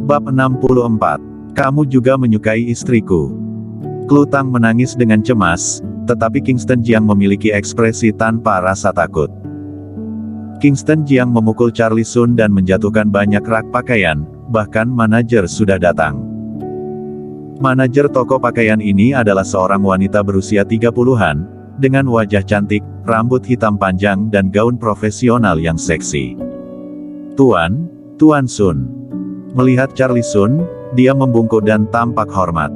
Bab 64. Kamu juga menyukai istriku. Klu Tang menangis dengan cemas, tetapi Kingston Jiang memiliki ekspresi tanpa rasa takut. Kingston Jiang memukul Charlie Sun dan menjatuhkan banyak rak pakaian, bahkan manajer sudah datang. Manajer toko pakaian ini adalah seorang wanita berusia 30-an, dengan wajah cantik, rambut hitam panjang dan gaun profesional yang seksi. Tuan Sun. Melihat Charlie Sun, dia membungkuk dan tampak hormat.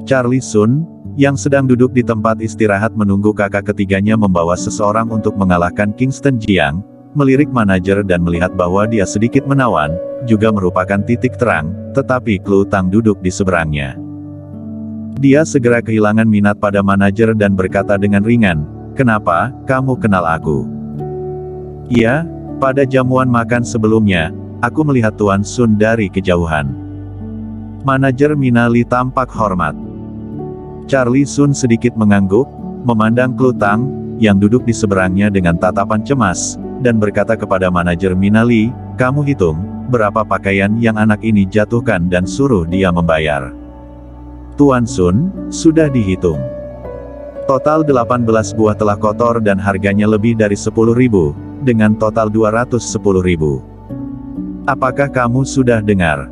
Charlie Sun, yang sedang duduk di tempat istirahat menunggu kakak ketiganya membawa seseorang untuk mengalahkan Kingston Jiang, melirik manajer dan melihat bahwa dia sedikit menawan, juga merupakan titik terang, tetapi Klu Tang duduk di seberangnya. Dia segera kehilangan minat pada manajer dan berkata dengan ringan, "Kenapa, kamu kenal aku?" "Iya, pada jamuan makan sebelumnya, aku melihat Tuan Sun dari kejauhan." Manajer Minali tampak hormat. Charlie Sun sedikit mengangguk, memandang Klu Tang, yang duduk di seberangnya dengan tatapan cemas, dan berkata kepada manajer Minali, "Kamu hitung, berapa pakaian yang anak ini jatuhkan dan suruh dia membayar." "Tuan Sun, sudah dihitung. Total 18 buah telah kotor dan harganya lebih dari 10.000, dengan total 210.000. Apakah kamu sudah dengar?"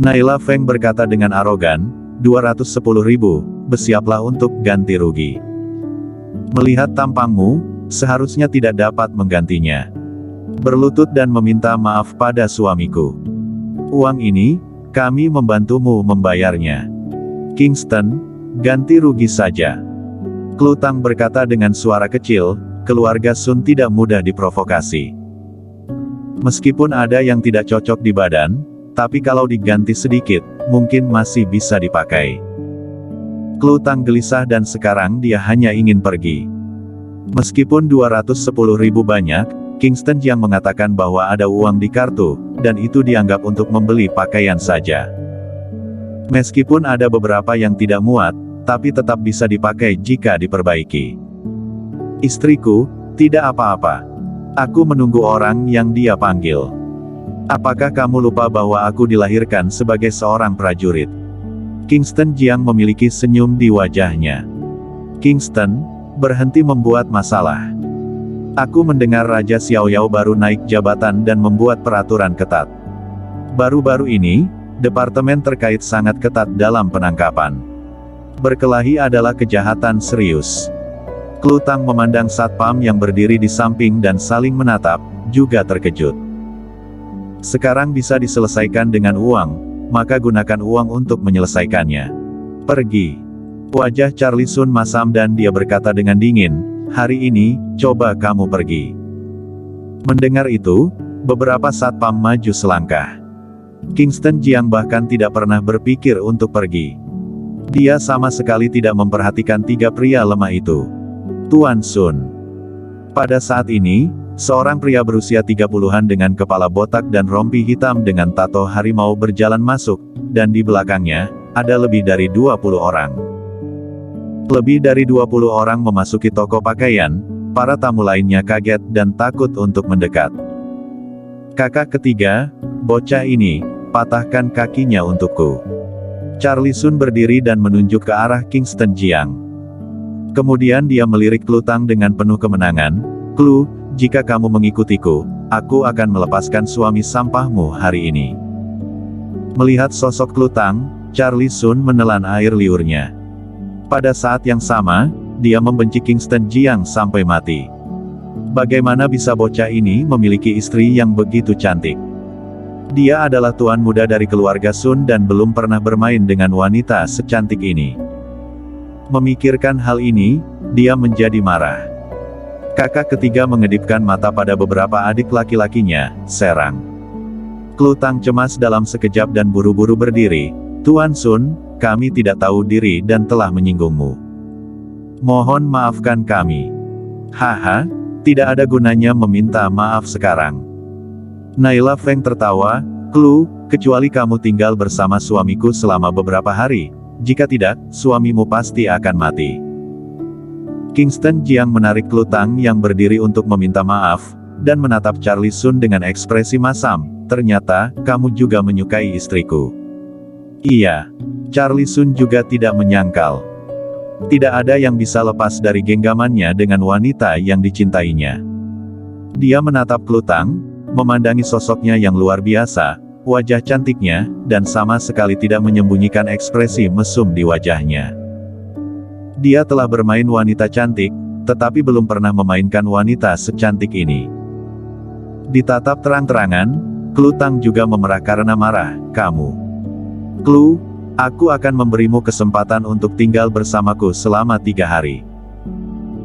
Naila Feng berkata dengan arogan, 210.000, bersiaplah untuk ganti rugi. Melihat tampangmu, seharusnya tidak dapat menggantinya. Berlutut dan meminta maaf pada suamiku. Uang ini, kami membantumu membayarnya. Kingston, ganti rugi saja. Klu Tang berkata dengan suara kecil, keluarga Sun tidak mudah diprovokasi. Meskipun ada yang tidak cocok di badan, tapi kalau diganti sedikit, mungkin masih bisa dipakai. Klu Tang gelisah dan sekarang dia hanya ingin pergi. Meskipun 210.000 banyak, Kingston Jiang mengatakan bahwa ada uang di kartu, dan itu dianggap untuk membeli pakaian saja. Meskipun ada beberapa yang tidak muat, tapi tetap bisa dipakai jika diperbaiki. "Istriku, tidak apa-apa. Aku menunggu orang yang dia panggil. Apakah kamu lupa bahwa aku dilahirkan sebagai seorang prajurit?" Kingston Jiang memiliki senyum di wajahnya. "Kingston, berhenti membuat masalah. Aku mendengar Raja Xiaoyao baru naik jabatan dan membuat peraturan ketat. Baru-baru ini, departemen terkait sangat ketat dalam penangkapan. Berkelahi adalah kejahatan serius." Klu Tang memandang satpam yang berdiri di samping dan saling menatap, juga terkejut. "Sekarang bisa diselesaikan dengan uang, maka gunakan uang untuk menyelesaikannya. Pergi." Wajah Charlie Sun masam dan dia berkata dengan dingin, "Hari ini, coba kamu pergi." Mendengar itu, beberapa satpam maju selangkah. Kingston Jiang bahkan tidak pernah berpikir untuk pergi. Dia sama sekali tidak memperhatikan tiga pria lemah itu. "Tuan Sun." Pada saat ini, seorang pria berusia 30-an dengan kepala botak dan rompi hitam dengan tato harimau berjalan masuk, dan di belakangnya, ada lebih dari 20 orang. Lebih dari 20 orang memasuki toko pakaian, para tamu lainnya kaget dan takut untuk mendekat. "Kakak ketiga, bocah ini, patahkan kakinya untukku." Charlie Sun berdiri dan menunjuk ke arah Kingston Jiang. Kemudian dia melirik Klu Tang dengan penuh kemenangan, "Klu, jika kamu mengikutiku, aku akan melepaskan suami sampahmu hari ini." Melihat sosok Klu Tang, Charlie Sun menelan air liurnya. Pada saat yang sama, dia membenci Kingston Jiang sampai mati. Bagaimana bisa bocah ini memiliki istri yang begitu cantik? Dia adalah tuan muda dari keluarga Sun dan belum pernah bermain dengan wanita secantik ini. Memikirkan hal ini, dia menjadi marah. Kakak ketiga mengedipkan mata pada beberapa adik laki-lakinya, serang. Klu Tang cemas dalam sekejap dan buru-buru berdiri, "Tuan Sun, kami tidak tahu diri dan telah menyinggungmu. Mohon maafkan kami." "Haha, tidak ada gunanya meminta maaf sekarang." Naila Feng tertawa, "Klu, kecuali kamu tinggal bersama suamiku selama beberapa hari. Jika tidak, suamimu pasti akan mati." Kingston Jiang menarik Klu Tang yang berdiri untuk meminta maaf, dan menatap Charlie Sun dengan ekspresi masam, ternyata, kamu juga menyukai istriku. Iya. Charlie Sun juga tidak menyangkal. Tidak ada yang bisa lepas dari genggamannya dengan wanita yang dicintainya. Dia menatap Klutang, memandangi sosoknya yang luar biasa, wajah cantiknya, dan sama sekali tidak menyembunyikan ekspresi mesum di wajahnya. Dia telah bermain wanita cantik, tetapi belum pernah memainkan wanita secantik ini. Ditatap terang-terangan, Klutang juga memerah karena marah. Kamu. Klu, aku akan memberimu kesempatan untuk tinggal bersamaku selama 3 hari.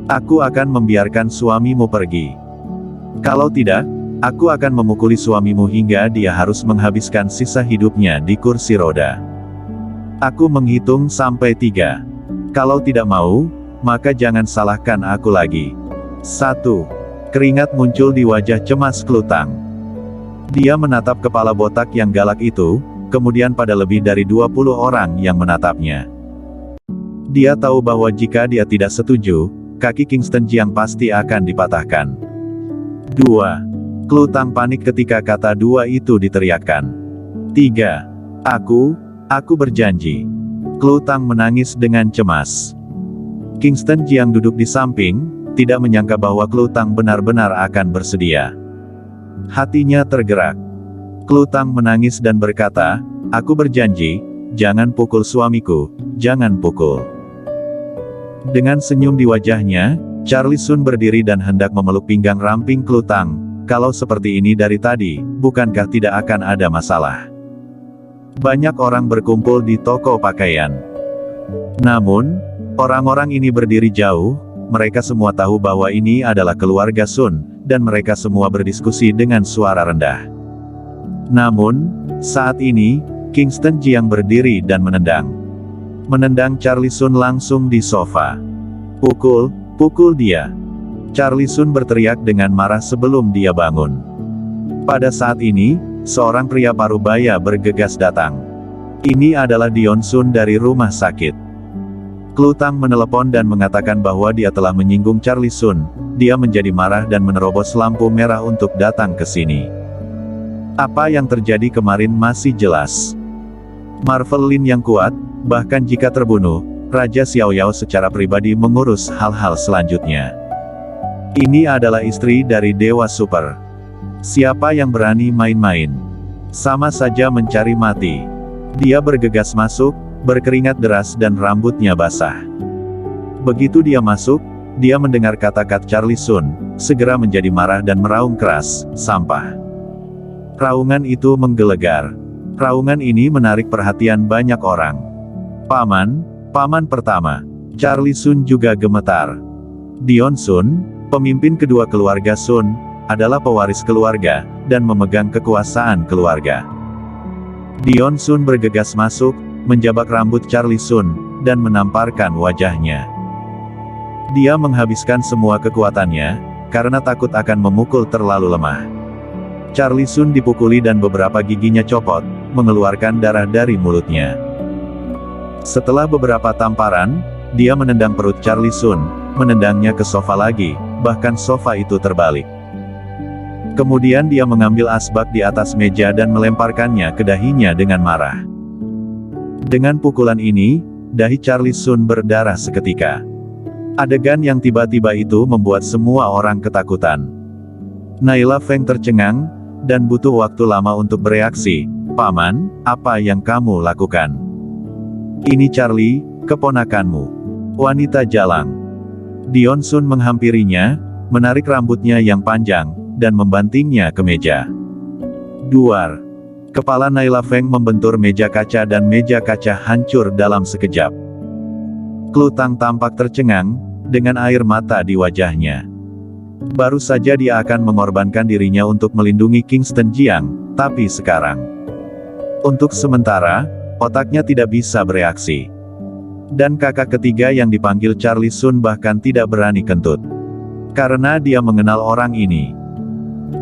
Aku akan membiarkan suamimu pergi. Kalau tidak, aku akan memukuli suamimu hingga dia harus menghabiskan sisa hidupnya di kursi roda. Aku menghitung sampai 3. Kalau tidak mau, maka jangan salahkan aku lagi. 1. Keringat muncul di wajah cemas Klutang. Dia menatap kepala botak yang galak itu, kemudian pada lebih dari 20 orang yang menatapnya. Dia tahu bahwa jika dia tidak setuju, kaki Kingston Jiang pasti akan dipatahkan. 2. Klutang panik ketika kata 2 itu diteriakkan. 3. Aku berjanji. Klutang menangis dengan cemas. Kingston Jiang duduk di samping, tidak menyangka bahwa Klutang benar-benar akan bersedia. Hatinya tergerak. Klutang menangis dan berkata, aku berjanji, jangan pukul suamiku, jangan pukul. Dengan senyum di wajahnya, Charlie Sun berdiri dan hendak memeluk pinggang ramping Klutang. Kalau seperti ini dari tadi, bukankah tidak akan ada masalah? Banyak orang berkumpul di toko pakaian. Namun, orang-orang ini berdiri jauh, mereka semua tahu bahwa ini adalah keluarga Sun, dan mereka semua berdiskusi dengan suara rendah. Namun, saat ini, Kingston Jiang berdiri dan menendang. Menendang Charlie Sun langsung di sofa. Pukul dia. Charlie Sun berteriak dengan marah sebelum dia bangun. Pada saat ini, seorang pria parubaya bergegas datang. Ini adalah Dion Sun dari rumah sakit. Klutang menelepon dan mengatakan bahwa dia telah menyinggung Charlie Sun. Dia menjadi marah dan menerobos lampu merah untuk datang ke sini. Apa yang terjadi kemarin masih jelas. Marvel Lin yang kuat, bahkan jika terbunuh, Raja Xiaoyao secara pribadi mengurus hal-hal selanjutnya. Ini adalah istri dari Dewa Super. Siapa yang berani main-main? Sama saja mencari mati. Dia bergegas masuk, berkeringat deras dan rambutnya basah. Begitu dia masuk, dia mendengar kata-kata Charlie Sun, segera menjadi marah dan meraung keras, sampah. Raungan itu menggelegar. Raungan ini menarik perhatian banyak orang. Paman pertama. Charlie Sun juga gemetar. Dion Sun, pemimpin kedua keluarga Sun, adalah pewaris keluarga, dan memegang kekuasaan keluarga. Dion Sun bergegas masuk, menjabak rambut Charlie Sun, dan menamparkan wajahnya. Dia menghabiskan semua kekuatannya, karena takut akan memukul terlalu lemah. Charlie Sun dipukuli dan beberapa giginya copot, mengeluarkan darah dari mulutnya. Setelah beberapa tamparan, dia menendang perut Charlie Sun, menendangnya ke sofa lagi, bahkan sofa itu terbalik. Kemudian dia mengambil asbak di atas meja dan melemparkannya ke dahinya dengan marah. Dengan pukulan ini, dahi Charlie Sun berdarah seketika. Adegan yang tiba-tiba itu membuat semua orang ketakutan. Naila Feng tercengang, dan butuh waktu lama untuk bereaksi. Paman, apa yang kamu lakukan? Ini Charlie, keponakanmu. Wanita jalang. Dion Sun menghampirinya, menarik rambutnya yang panjang, dan membantingnya ke meja. Duar. Kepala Naila Feng membentur meja kaca dan meja kaca hancur dalam sekejap. Klutang tampak tercengang, dengan air mata di wajahnya. Baru saja dia akan mengorbankan dirinya untuk melindungi Kingston Jiang, tapi sekarang, untuk sementara, otaknya tidak bisa bereaksi. Dan kakak ketiga yang dipanggil Charlie Sun bahkan tidak berani kentut. Karena dia mengenal orang ini.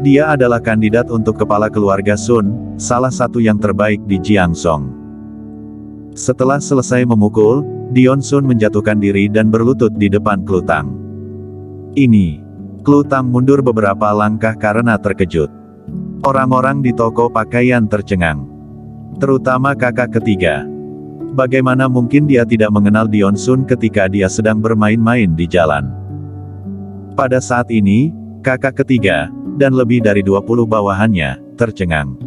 Dia adalah kandidat untuk kepala keluarga Sun, salah satu yang terbaik di Jiangzhong. Setelah selesai memukul, Dion Sun menjatuhkan diri dan berlutut di depan Klutang. Klutang mundur beberapa langkah karena terkejut. Orang-orang di toko pakaian tercengang. Terutama kakak ketiga. Bagaimana mungkin dia tidak mengenal Dion Sun ketika dia sedang bermain-main di jalan? Pada saat ini, kakak ketiga, dan lebih dari 20 bawahannya, tercengang.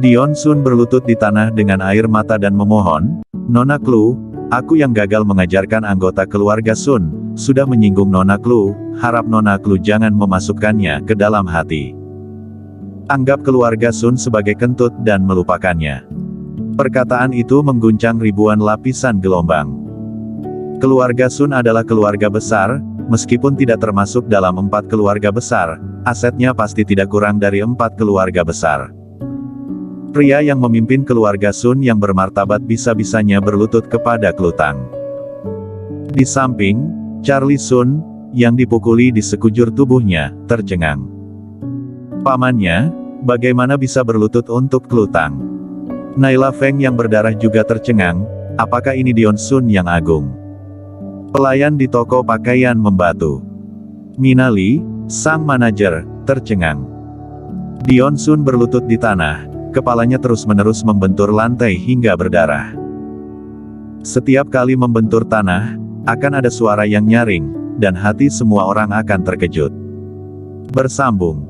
Dion Sun berlutut di tanah dengan air mata dan memohon, "Nona Klu, aku yang gagal mengajarkan anggota keluarga Sun, sudah menyinggung Nona Klu, harap Nona Klu jangan memasukkannya ke dalam hati. Anggap keluarga Sun sebagai kentut dan melupakannya." Perkataan itu mengguncang ribuan lapisan gelombang. Keluarga Sun adalah keluarga besar, meskipun tidak termasuk dalam 4 keluarga besar, asetnya pasti tidak kurang dari 4 keluarga besar. Pria yang memimpin keluarga Sun yang bermartabat bisa-bisanya berlutut kepada Klutang. Di samping, Charlie Sun, yang dipukuli di sekujur tubuhnya, tercengang. Pamannya, bagaimana bisa berlutut untuk Klutang? Naila Feng yang berdarah juga tercengang, apakah ini Dion Sun yang agung? Pelayan di toko pakaian membatu. Minali, sang manajer, tercengang. Dion Sun berlutut di tanah, kepalanya terus-menerus membentur lantai hingga berdarah. Setiap kali membentur tanah, akan ada suara yang nyaring, dan hati semua orang akan terkejut. Bersambung.